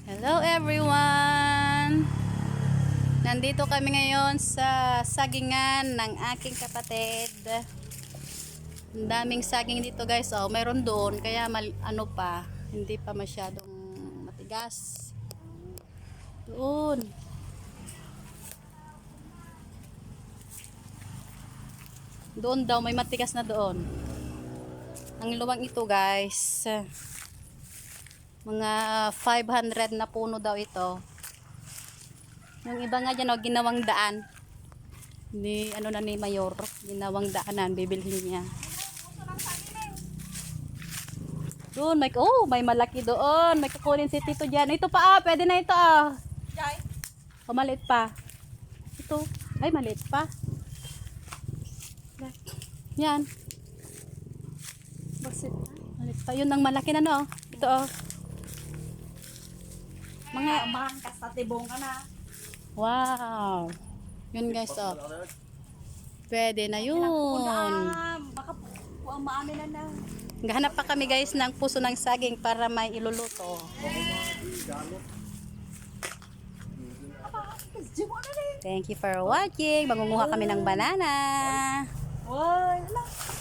Hello everyone! Nandito kami ngayon sa sagingan ng aking kapatid. Ang daming saging dito guys. Oh, mayroon doon kaya ano pa, hindi pa masyadong matigas. Doon. Doon daw may matigas na doon. Ang luwang ito guys. Mga 500 na puno daw ito. Yung iba nga dyan, ginawang daan. Ni, ano na ni Mayor, ginawang daanan, bibilhin niya. Doon, may malaki doon. May kukunin si Tito dyan. Ito pa pwede na ito O, maliit pa. Ito, ay maliit pa. Yan. Basit. Maliit pa. Yun ang malaki na no. Ito Mga mangkas sa tibong ka na. Wow. Yun guys, Pwede na yun. Baka maami na. Gahanap pa kami guys ng puso ng saging para may iluluto. Thank you for watching. Mangunguha kami ng banana. Oy, ala.